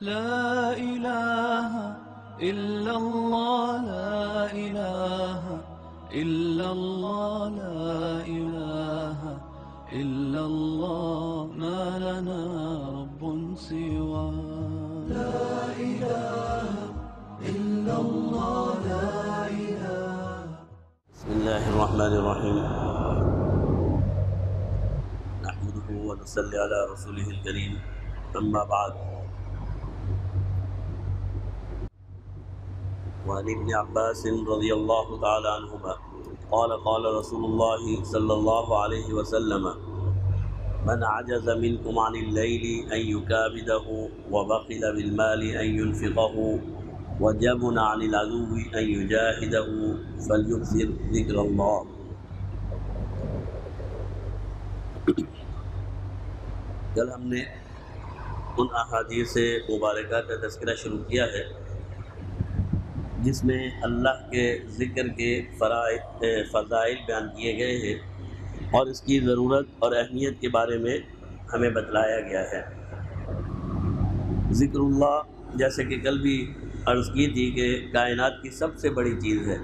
لا إله إلا الله لا إله إلا الله لا إله إلا الله ما لنا رب سوى لا إله إلا الله لا إله. بسم الله الرحمن الرحيم. نحمده ونصلي على رسوله الكريم. أما بعد، وعن ابن عباس رضي الله تعالى عنهما قال قال رسول الله صلى الله عليه وسلم: من عجز منكم عن الليل أن يكابده وبخل بالمال أن ينفقه وجبن عن العدو أن يجاهده فليكثر ذكر الله. کل ہم نے ان احادیث مبارکہ کا تذکرہ شروع کیا ہے جس میں اللہ کے ذکر کے فضائل بیان کیے گئے ہیں اور اس کی ضرورت اور اہمیت کے بارے میں ہمیں بتلایا گیا ہے. ذکر اللہ، جیسے کہ کل بھی عرض کی تھی، کہ کائنات کی سب سے بڑی چیز ہے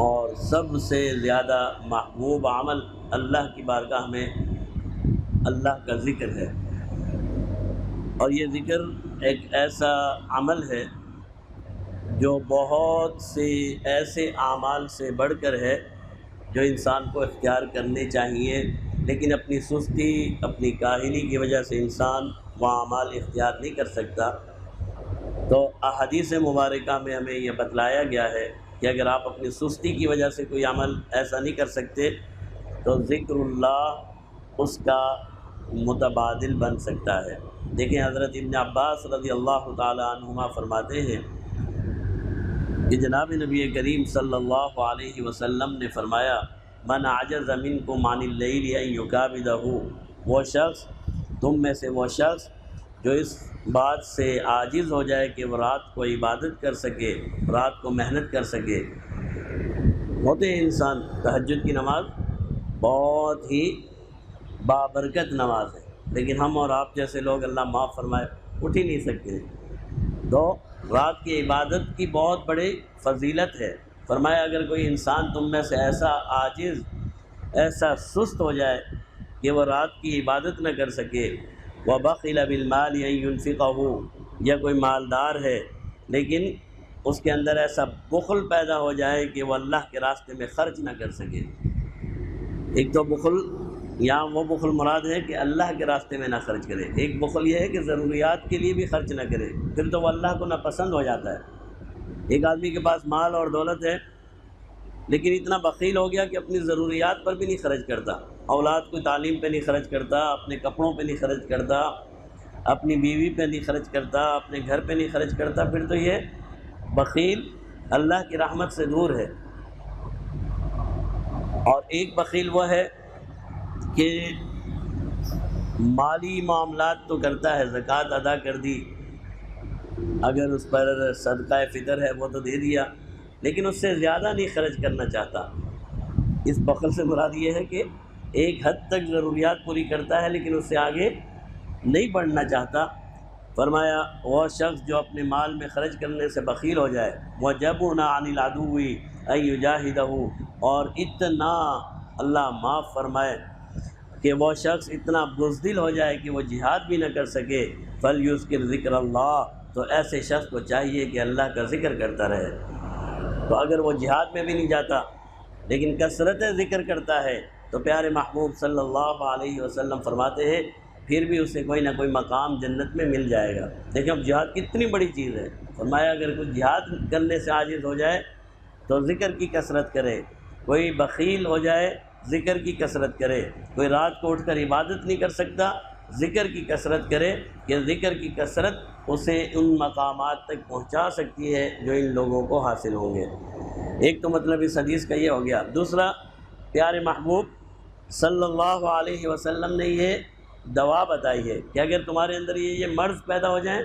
اور سب سے زیادہ محبوب عمل اللہ کی بارگاہ میں اللہ کا ذکر ہے. اور یہ ذکر ایک ایسا عمل ہے جو بہت سے ایسے اعمال سے بڑھ کر ہے جو انسان کو اختیار کرنے چاہیے، لیکن اپنی سستی، اپنی کاہلی کی وجہ سے انسان وہ اعمال اختیار نہیں کر سکتا. تو احادیث مبارکہ میں ہمیں یہ بتلایا گیا ہے کہ اگر آپ اپنی سستی کی وجہ سے کوئی عمل ایسا نہیں کر سکتے تو ذکر اللہ اس کا متبادل بن سکتا ہے. دیکھیں، حضرت ابن عباس رضی اللہ تعالی عنہما فرماتے ہیں کہ جناب نبی کریم صلی اللہ علیہ وسلم نے فرمایا: من عجز منکم عن اللیل ان یکابدہ، وہ شخص، تم میں سے وہ شخص جو اس بات سے عاجز ہو جائے کہ وہ رات کو عبادت کر سکے، رات کو محنت کر سکے. ہوتے ہیں انسان، تہجد کی نماز بہت ہی بابرکت نماز ہے، لیکن ہم اور آپ جیسے لوگ، اللہ معاف فرمائے، اٹھ ہی نہیں سکتے. تو رات کی عبادت کی بہت بڑی فضیلت ہے. فرمایا اگر کوئی انسان تم میں سے ایسا عاجز، ایسا سست ہو جائے کہ وہ رات کی عبادت نہ کر سکے، وَبَخِلَ بِالْمَالِ أَن يُنْفِقَهُ، یا کوئی مالدار ہے لیکن اس کے اندر ایسا بخل پیدا ہو جائے کہ وہ اللہ کے راستے میں خرچ نہ کر سکے. ایک تو بخل، یہاں وہ بخل مراد ہے کہ اللہ کے راستے میں نہ خرچ کرے. ایک بخل یہ ہے کہ ضروریات کے لیے بھی خرچ نہ کرے، پھر تو وہ اللہ کو ناپسند ہو جاتا ہے. ایک آدمی کے پاس مال اور دولت ہے لیکن اتنا بخیل ہو گیا کہ اپنی ضروریات پر بھی نہیں خرچ کرتا، اولاد کو تعلیم پہ نہیں خرچ کرتا، اپنے کپڑوں پہ نہیں خرچ کرتا، اپنی بیوی پہ نہیں خرچ کرتا، اپنے گھر پہ نہیں خرچ کرتا، پھر تو یہ بخیل اللہ کی رحمت سے دور ہے. اور ایک بخیل وہ ہے کہ مالی معاملات تو کرتا ہے، زکوٰۃ ادا کر دی، اگر اس پر صدقہ فطر ہے وہ تو دے دیا، لیکن اس سے زیادہ نہیں خرچ کرنا چاہتا. اس بخل سے مراد یہ ہے کہ ایک حد تک ضروریات پوری کرتا ہے لیکن اس سے آگے نہیں بڑھنا چاہتا. فرمایا وہ شخص جو اپنے مال میں خرچ کرنے سے بخیل ہو جائے، وَجَبُنَ عَنِ الْعَدُوِّ أَن يُجَاهِدَهُ، اور اتنا، اللہ معاف فرمائے، کہ وہ شخص اتنا بزدل ہو جائے کہ وہ جہاد بھی نہ کر سکے، فَلْيُذْكِرْ ذِكْرَ اللَّهِ، تو ایسے شخص کو چاہیے کہ اللہ کا ذکر کرتا رہے. تو اگر وہ جہاد میں بھی نہیں جاتا لیکن کثرت ذکر کرتا ہے تو پیارے محبوب صلی اللہ علیہ وسلم فرماتے ہیں پھر بھی اسے کوئی نہ کوئی مقام جنت میں مل جائے گا. دیکھیں اب جہاد کتنی بڑی چیز ہے. فرمایا اگر کوئی جہاد کرنے سے عاجز ہو جائے تو ذکر کی کثرت کرے، کوئی بخیل ہو جائے ذکر کی کثرت کرے، کوئی رات کو اٹھ کر عبادت نہیں کر سکتا، ذکر کی کثرت کرے، کہ ذکر کی کثرت اسے ان مقامات تک پہنچا سکتی ہے جو ان لوگوں کو حاصل ہوں گے. ایک تو مطلب اس حدیث کا یہ ہو گیا. دوسرا، پیارے محبوب صلی اللہ علیہ وسلم نے یہ دوا بتائی ہے کہ اگر تمہارے اندر یہ مرض پیدا ہو جائیں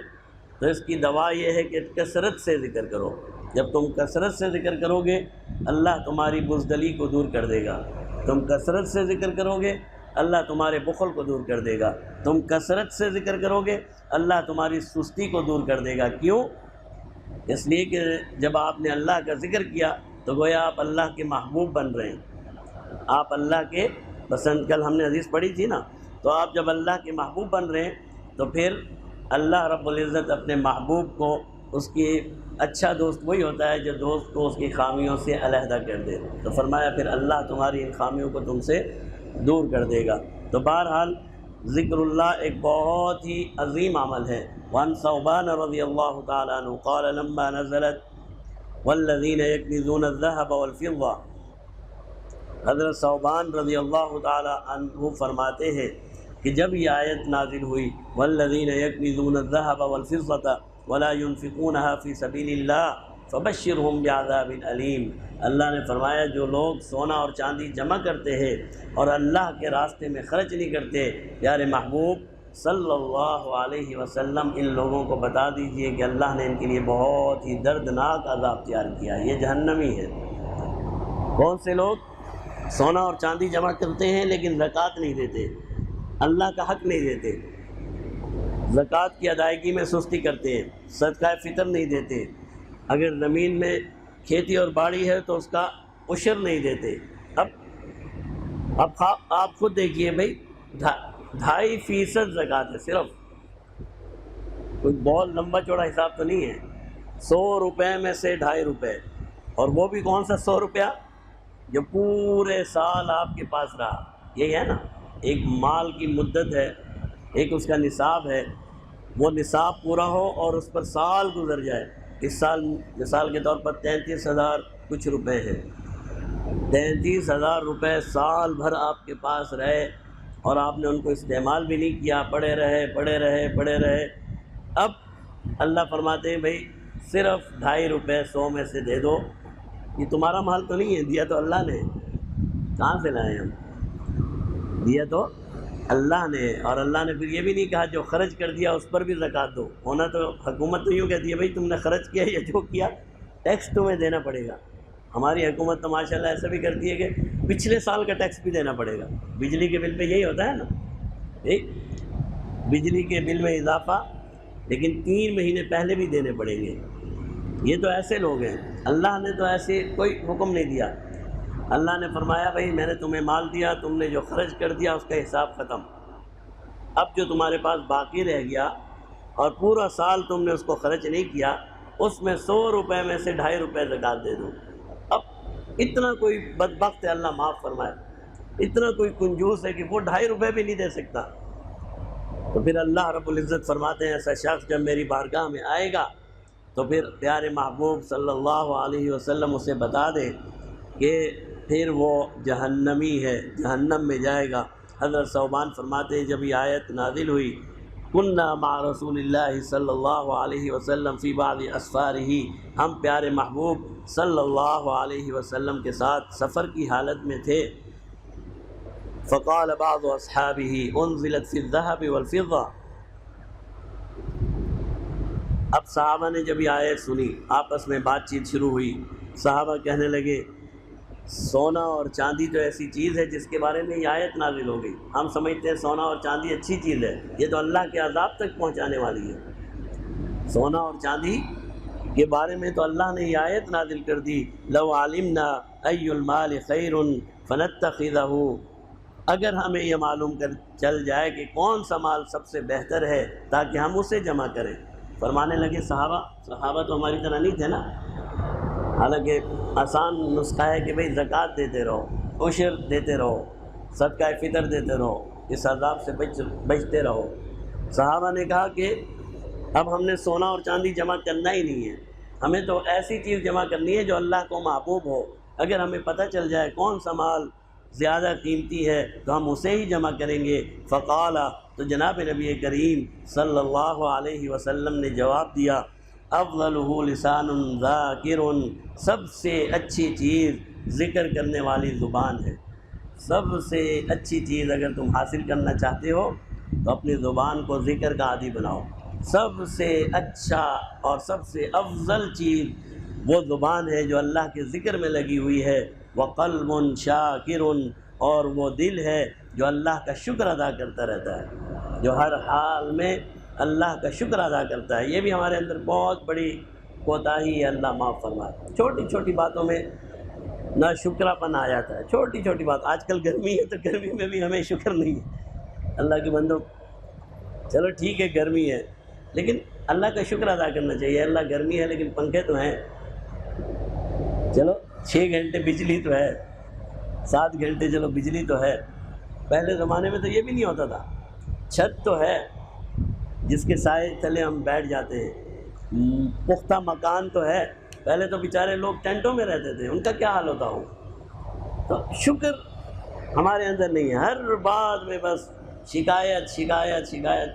تو اس کی دوا یہ ہے کہ کثرت سے ذکر کرو. جب تم کثرت سے ذکر کرو گے اللہ تمہاری بزدلی کو دور کر دے گا. تم کثرت سے ذکر کرو گے اللہ تمہارے بخل کو دور کر دے گا۔ تم کثرت سے ذکر کرو گے، اللہ تمہاری سستی کو دور کر دے گا۔ کیوں؟ اس لیے کہ جب آپ نے اللہ کا ذکر کیا تو گویا آپ اللہ کے محبوب بن رہے ہیں، آپ اللہ کے پسند۔ کل ہم نے حدیث پڑھی تھی نا، تو آپ جب اللہ کے محبوب بن رہے ہیں تو پھر اللہ رب العزت اپنے محبوب کو، اس کی اچھا دوست وہی ہوتا ہے جو دوست کو اس کی خامیوں سے علیحدہ کر دے، تو فرمایا پھر اللہ تمہاری ان خامیوں کو تم سے دور کر دے گا۔ تو بہرحال ذکر اللہ ایک بہت ہی عظیم عمل ہے۔ وعن ثوبان رضی اللہ تعالیٰ عنہ قال لما نزلت والذین یکنزون الذهب والفضة، حضرت ثوبان رضی اللہ تعالیٰ عنہ فرماتے ہیں کہ جب یہ آیت نازل ہوئی والذین یکنزون الذهب والفضة ولا ينفقونها في سبيل الله فبشرهم بعذاب علیم، اللہ نے فرمایا جو لوگ سونا اور چاندی جمع کرتے ہیں اور اللہ کے راستے میں خرچ نہیں کرتے، پیارے محبوب صلی اللہ علیہ وسلم ان لوگوں کو بتا دیجئے کہ اللہ نے ان کے لیے بہت ہی دردناک عذاب تیار کیا ہے، یہ جہنمی ہے۔ کون سے لوگ سونا اور چاندی جمع کرتے ہیں لیکن زکوٰۃ نہیں دیتے، اللہ کا حق نہیں دیتے، زکوٰۃ کی ادائیگی میں سستی کرتے ہیں، صدقہ فطر نہیں دیتے، اگر زمین میں کھیتی اور باڑی ہے تو اس کا عشر نہیں دیتے۔ اب آپ خود دیکھیے بھائی، 2.5% زکوٰۃ ہے صرف، کوئی بہت لمبا چوڑا حساب تو نہیں ہے۔ 100 روپے میں سے 2.5 روپے، اور وہ بھی کون سا 100 روپیہ جو پورے سال آپ کے پاس رہا۔ یہی ہے نا، ایک مال کی مدت ہے، ایک اس کا نصاب ہے، وہ نصاب پورا ہو اور اس پر سال گزر جائے۔ اس سال مثال کے طور پر 33,000 کچھ روپے ہیں، 33,000 روپے سال بھر آپ کے پاس رہے اور آپ نے ان کو استعمال بھی نہیں کیا، پڑے رہے۔ اب اللہ فرماتے ہیں بھائی صرف 2.5 روپے 100 میں سے دے دو، یہ تمہارا مال تو نہیں ہے، دیا تو اللہ نے، کہاں سے لائے ہم؟ دیا تو اللہ نے، اور اللہ نے پھر یہ بھی نہیں کہا جو خرچ کر دیا اس پر بھی زکوٰۃ دو۔ ہونا تو حکومت تو یوں کہتی ہے بھائی تم نے خرچ کیا یا جو کیا ٹیکس تمہیں دینا پڑے گا۔ ہماری حکومت تو ماشاءاللہ ایسا بھی کرتی ہے کہ پچھلے سال کا ٹیکس بھی دینا پڑے گا۔ بجلی کے بل پہ یہی ہوتا ہے نا، بجلی کے بل میں اضافہ، لیکن 3 مہینے پہلے بھی دینے پڑیں گے۔ یہ تو ایسے لوگ ہیں، اللہ نے تو ایسے کوئی حکم نہیں دیا۔ اللہ نے فرمایا بھائی میں نے تمہیں مال دیا، تم نے جو خرچ کر دیا اس کا حساب ختم، اب جو تمہارے پاس باقی رہ گیا اور پورا سال تم نے اس کو خرچ نہیں کیا، اس میں 100 روپے میں سے 2.5 روپے زکوٰۃ دے دو۔ اب اتنا کوئی بدبخت ہے، اللہ معاف فرمائے، اتنا کوئی کنجوس ہے کہ وہ 2.5 روپے بھی نہیں دے سکتا۔ تو پھر اللہ رب العزت فرماتے ہیں ایسا شخص جب میری بارگاہ میں آئے گا تو پھر پیارے محبوب صلی اللہ علیہ وسلم اسے بتا دے کہ پھر وہ جہنمی ہے، جہنم میں جائے گا۔ حضرت ثوبان فرماتے ہیں جب یہ آیت نازل ہوئی کننا مع رسول اللہ صلی اللہ علیہ وسلم فی بعض اسفارہ، ہم پیارے محبوب صلی اللہ علیہ وسلم کے ساتھ سفر کی حالت میں تھے۔ فقال بعض اصحابہ انزلت فی الذهب والفضة، اب صحابہ نے جب یہ آیت سنی آپس میں بات چیت شروع ہوئی، صحابہ کہنے لگے سونا اور چاندی تو ایسی چیز ہے جس کے بارے میں یہ آیت نازل ہو گئی، ہم سمجھتے ہیں سونا اور چاندی اچھی چیز ہے، یہ تو اللہ کے عذاب تک پہنچانے والی ہے۔ سونا اور چاندی کے بارے میں تو اللہ نے یہ آیت نازل کر دی، لو علمنا ای المال خیر فنتخذہ، اگر ہمیں یہ معلوم کر چل جائے کہ کون سا مال سب سے بہتر ہے تاکہ ہم اسے جمع کریں۔ فرمانے لگے صحابہ تو ہماری طرح نہیں تھے نا، حالانکہ آسان نسخہ ہے کہ بھئی زکوٰۃ دیتے رہو، عشر دیتے رہو، صدقہ فطر دیتے رہو، اس عذاب سے بچتے رہو۔ صحابہ نے کہا کہ اب ہم نے سونا اور چاندی جمع کرنا ہی نہیں ہے، ہمیں تو ایسی چیز جمع کرنی ہے جو اللہ کو محبوب ہو، اگر ہمیں پتہ چل جائے کون سا مال زیادہ قیمتی ہے تو ہم اسے ہی جمع کریں گے۔ فقال، تو جناب نبی کریم صلی اللہ علیہ وسلم نے جواب دیا افضلہ لسان ذاکر، سب سے اچھی چیز ذکر کرنے والی زبان ہے۔ سب سے اچھی چیز اگر تم حاصل کرنا چاہتے ہو تو اپنی زبان کو ذکر کا عادی بناؤ۔ سب سے اچھا اور سب سے افضل چیز وہ زبان ہے جو اللہ کے ذکر میں لگی ہوئی ہے۔ وقلب شاکر، اور وہ دل ہے جو اللہ کا شکر ادا کرتا رہتا ہے، جو ہر حال میں اللہ کا شکر ادا کرتا ہے۔ یہ بھی ہمارے اندر بہت بڑی کوتاہی ہے، اللہ معاف فرمائے۔ چھوٹی چھوٹی باتوں میں نہ شکرا پن آ جاتا ہے، چھوٹی چھوٹی بات۔ آج کل گرمی ہے تو گرمی میں بھی ہمیں شکر نہیں ہے۔ اللہ کے بندوں، چلو ٹھیک ہے گرمی ہے لیکن اللہ کا شکر ادا کرنا چاہیے۔ اللہ گرمی ہے لیکن پنکھے تو ہیں، چلو 6 گھنٹے بجلی تو ہے، 7 گھنٹے چلو بجلی تو ہے۔ پہلے زمانے میں تو یہ بھی نہیں ہوتا تھا، چھت تو ہے جس کے سائے تلے ہم بیٹھ جاتے ہیں، پختہ مکان تو ہے۔ پہلے تو بیچارے لوگ ٹینٹوں میں رہتے تھے، ان کا کیا حال ہوتا ہو۔ تو شکر ہمارے اندر نہیں ہے، ہر بات میں بس شکایت شکایت شکایت۔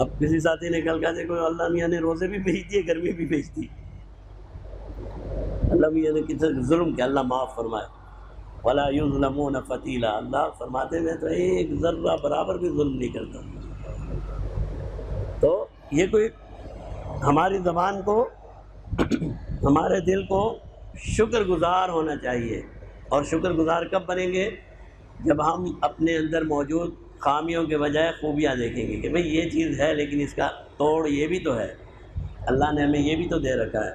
اب کسی ساتھی نے کل کہا دیکھو اللہ میاں نے روزے بھی بھیج دیے، گرمی بھی بھیج دی۔ اللہ میاں نے کتنا ظلم کیا، اللہ معاف فرمائے۔ وَلَا يُظْلَمُونَ فَتِيلًا، اللہ فرماتے میں تو ایک ذرہ برابر بھی ظلم نہیں کرتا۔ تو یہ کوئی ہماری زبان کو، ہمارے دل کو شکر گزار ہونا چاہیے۔ اور شکر گزار کب بنیں گے؟ جب ہم اپنے اندر موجود خامیوں کے بجائے خوبیاں دیکھیں گے کہ بھئی یہ چیز ہے لیکن اس کا توڑ یہ بھی تو ہے، اللہ نے ہمیں یہ بھی تو دے رکھا ہے۔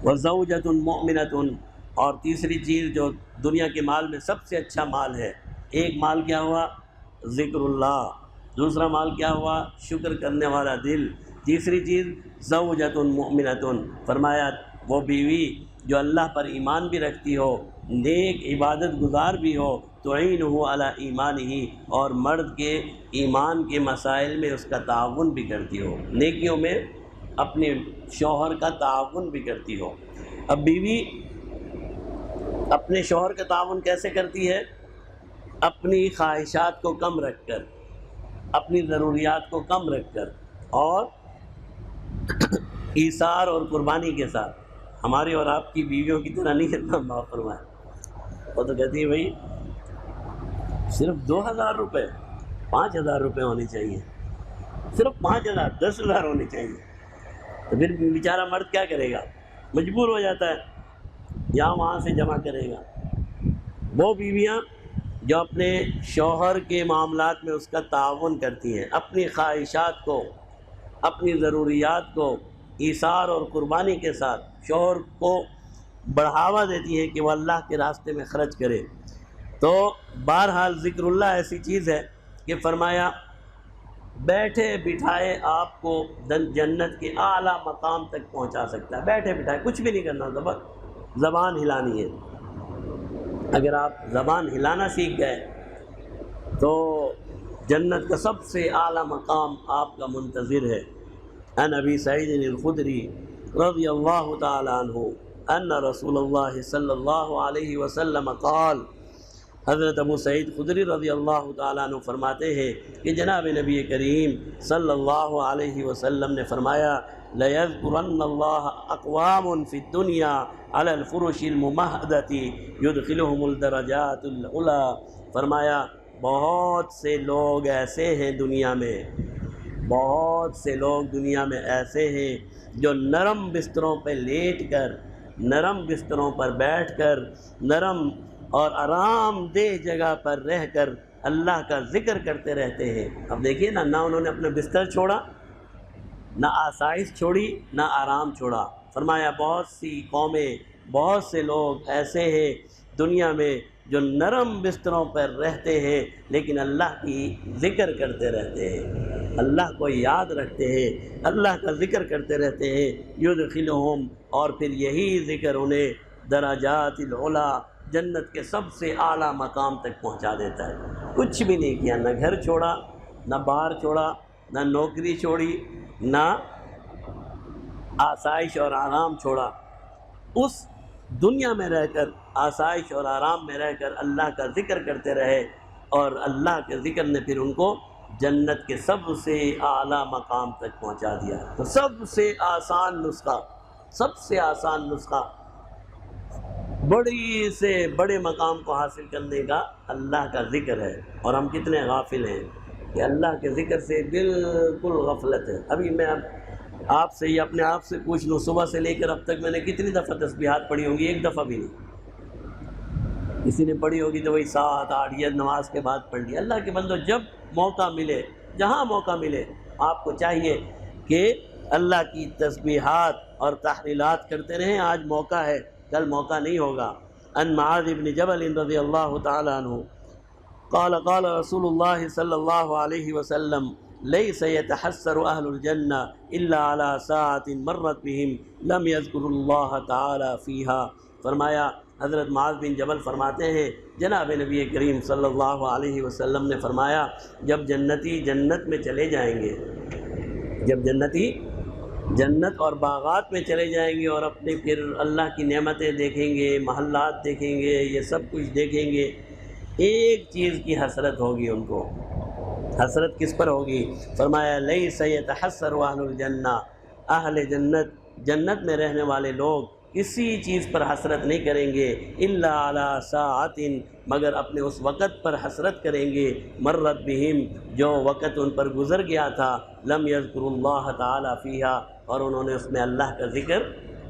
وَزَوْجَةٌ مُؤْمِنَةٌ، اور تیسری چیز جو دنیا کے مال میں سب سے اچھا مال ہے، ایک مال کیا ہوا؟ ذکر اللہ، دوسرا مال کیا ہوا؟ شکر کرنے والا دل، تیسری چیز زوجۃ مؤمنۃ، فرمایا وہ بیوی جو اللہ پر ایمان بھی رکھتی ہو، نیک عبادت گزار بھی ہو، تعینہ علی ایمانہ، اور مرد کے ایمان کے مسائل میں اس کا تعاون بھی کرتی ہو، نیکیوں میں اپنے شوہر کا تعاون بھی کرتی ہو۔ اب بیوی اپنے شوہر کا تعاون کیسے کرتی ہے؟ اپنی خواہشات کو کم رکھ کر، اپنی ضروریات کو کم رکھ کر، اور ایثار اور قربانی کے ساتھ۔ ہماری اور آپ کی بیویوں کی طرح نہیں کرنا، معاف فرمائے۔ وہ تو کہتی ہے بھائی صرف 2000 روپے، 5000 روپے ہونے چاہیے، صرف 5000، 10,000 ہونے چاہیے۔ تو پھر بیچارہ مرد کیا کرے گا؟ مجبور ہو جاتا ہے، یہاں وہاں سے جمع کرے گا۔ وہ بیویاں جو اپنے شوہر کے معاملات میں اس کا تعاون کرتی ہیں، اپنی خواہشات کو، اپنی ضروریات کو ایثار اور قربانی کے ساتھ شوہر کو بڑھاوا دیتی ہیں کہ وہ اللہ کے راستے میں خرچ کرے، تو بہرحال ذکر اللہ ایسی چیز ہے کہ فرمایا بیٹھے بٹھائے آپ کو جنت کے اعلیٰ مقام تک پہنچا سکتا ہے۔ بیٹھے بٹھائے کچھ بھی نہیں کرنا ہوتا، بس زبان ہلانی ہے۔ اگر آپ زبان ہلانا سیکھ گئے تو جنت کا سب سے اعلیٰ مقام آپ کا منتظر ہے۔ عن ابی سعید الخدری رضی اللہ تعالی عنہ ان رسول اللہ صلی اللہ علیہ وسلم قال، حضرت ابو سعید خدری رضی اللہ تعالیٰ عنہ فرماتے ہیں کہ جناب نبی کریم صلی اللہ علیہ وسلم نے فرمایا لَيَذْكُرَنَّ اللَّهَ أَقْوَامٌ فِي الدُّنْيَا عَلَى الْفُرُشِ الْمُمَهَّدَةِ يُدْخِلُهُمُ الدَّرَجَاتُ الْعُلَىٰ، فرمایا بہت سے لوگ ایسے ہیں دنیا میں، بہت سے لوگ دنیا میں ایسے ہیں جو نرم بستروں پہ لیٹ کر، نرم بستروں پر بیٹھ کر، نرم اور آرام دہ جگہ پر رہ کر اللہ کا ذکر کرتے رہتے ہیں۔ اب دیکھیے نا، نہ انہوں نے اپنا بستر چھوڑا، نہ آسائش چھوڑی، نہ آرام چھوڑا۔ فرمایا بہت سی قومیں، بہت سے لوگ ایسے ہیں دنیا میں جو نرم بستروں پر رہتے ہیں لیکن اللہ کی ذکر کرتے رہتے ہیں، اللہ کو یاد رکھتے ہیں، اللہ کا ذکر کرتے رہتے ہیں۔ یدخلہم، اور پھر یہی ذکر انہیں درجات العلا، جنت کے سب سے اعلیٰ مقام تک پہنچا دیتا ہے۔ کچھ بھی نہیں کیا، نہ گھر چھوڑا، نہ باہر چھوڑا، نہ نوکری چھوڑی، نہ آسائش اور آرام چھوڑا، اس دنیا میں رہ کر، آسائش اور آرام میں رہ کر اللہ کا ذکر کرتے رہے، اور اللہ کے ذکر نے پھر ان کو جنت کے سب سے اعلیٰ مقام تک پہنچا دیا۔ تو سب سے آسان نسخہ، سب سے آسان نسخہ بڑی سے بڑے مقام کو حاصل کرنے کا اللہ کا ذکر ہے۔ اور ہم کتنے غافل ہیں کہ اللہ کے ذکر سے بالکل غفلت ہے۔ ابھی میں آپ سے ہی اپنے آپ سے پوچھ لوں، صبح سے لے کر اب تک میں نے کتنی دفعہ تسبیحات پڑھی ہوں گی؟ ایک دفعہ بھی نہیں۔ کسی نے پڑھی ہوگی تو وہی 7 8 یہ نماز کے بعد پڑھ لی۔ اللہ کے بندو، جب موقع ملے، جہاں موقع ملے، آپ کو چاہیے کہ اللہ کی تسبیحات اور تحلیلات کرتے رہیں۔ آج موقع ہے، کل موقع نہیں ہوگا۔ ان معاذ بن جبل رضی اللہ تعالی عنہ قال قال رسول اللہ صلی اللہ علیہ وسلم لیس یتحسر اہل الجنہ الا علی ساعۃ مرت بہم لم یذکروا اللہ تعالی فیہا۔ فرمایا، حضرت معاذ بن جبل فرماتے ہیں، جناب نبی کریم صلی اللہ علیہ وسلم نے فرمایا، جب جنتی جنت میں چلے جائیں گے، جب جنتی جنت اور باغات میں چلے جائیں گے اور اپنے پھر اللہ کی نعمتیں دیکھیں گے، محلات دیکھیں گے، یہ سب کچھ دیکھیں گے، ایک چیز کی حسرت ہوگی ان کو۔ حسرت کس پر ہوگی؟ فرمایا لیس یتحسر اہل الجنہ، اہل جنت، جنت میں رہنے والے لوگ کسی چیز پر حسرت نہیں کریں گے، الا علی ساعۃ، مگر اپنے اس وقت پر حسرت کریں گے، مرت بہم، جو وقت ان پر گزر گیا تھا، لم یذکروا اللہ تعالی فیہا، اور انہوں نے اس میں اللہ کا ذکر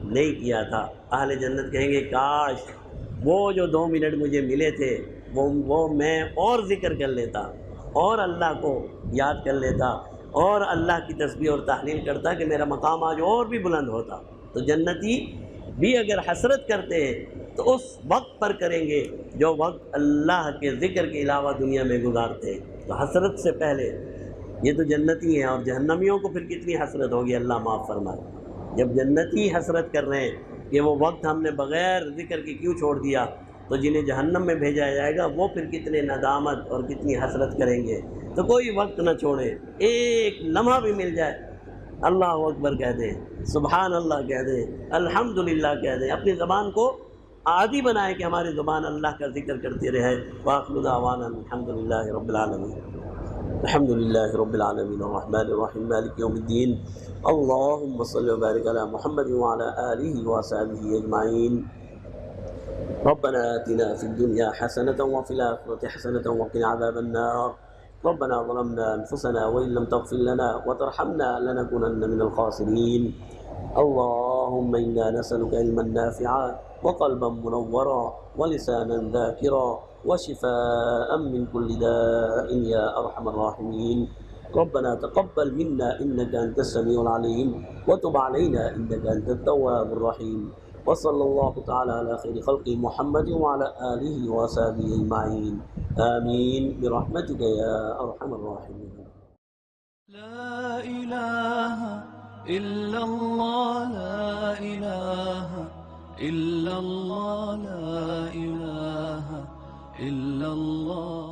نہیں کیا تھا۔ اہل جنت کہیں گے، کاش وہ جو 2 منٹ مجھے ملے تھے وہ میں اور ذکر کر لیتا، اور اللہ کو یاد کر لیتا، اور اللہ کی تسبیح اور تحلیل کرتا کہ میرا مقام آج اور بھی بلند ہوتا۔ تو جنتی بھی اگر حسرت کرتے ہیں تو اس وقت پر کریں گے جو وقت اللہ کے ذکر کے علاوہ دنیا میں گزارتے ہیں۔ تو حسرت سے پہلے یہ تو جنتی ہیں، اور جہنمیوں کو پھر کتنی حسرت ہوگی، اللہ معاف فرمائے۔ جب جنتی حسرت کر رہے ہیں کہ وہ وقت ہم نے بغیر ذکر کے کیوں چھوڑ دیا، تو جنہیں جہنم میں بھیجا جائے گا وہ پھر کتنے ندامت اور کتنی حسرت کریں گے۔ تو کوئی وقت نہ چھوڑیں، ایک لمحہ بھی مل جائے اللہ اکبر کہہ دیں، سبحان اللہ کہہ دیں، الحمدللہ کہہ دیں، اپنی زبان کو عادی بنائیں کہ ہماری زبان اللہ کا ذکر کرتی رہے۔ وآخر دعوانا الحمدللہ رب العالمین، الحمدللہ رب العالمین الرحمن الرحیم مالک یوم الدین، اللہم صلی وبارک علی محمد وعلی آلہ وصحبہ اجمعین۔ ربنا آتنا في الدنيا حسنة وفي الآخرة حسنة وقنا عذاب النار، ربنا ظلمنا أنفسنا وإن لم تغفر لنا وترحمنا لنكونن من الخاسرين، اللهم إنا نسألك علما نافعا وقلبا منورا ولسانا ذاكرا وشفاء من كل داء يا أرحم الراحمين، ربنا تقبل منا إنك أنت السميع العليم وتب علينا إنك أنت التواب الرحيم، وصلى الله تعالى على خير خلق محمد وعلى آله وصحبه أجمعين، آمين برحمتك يا أرحم الراحمين۔ لا إله إلا الله، لا إله إلا الله، لا إله إلا الله۔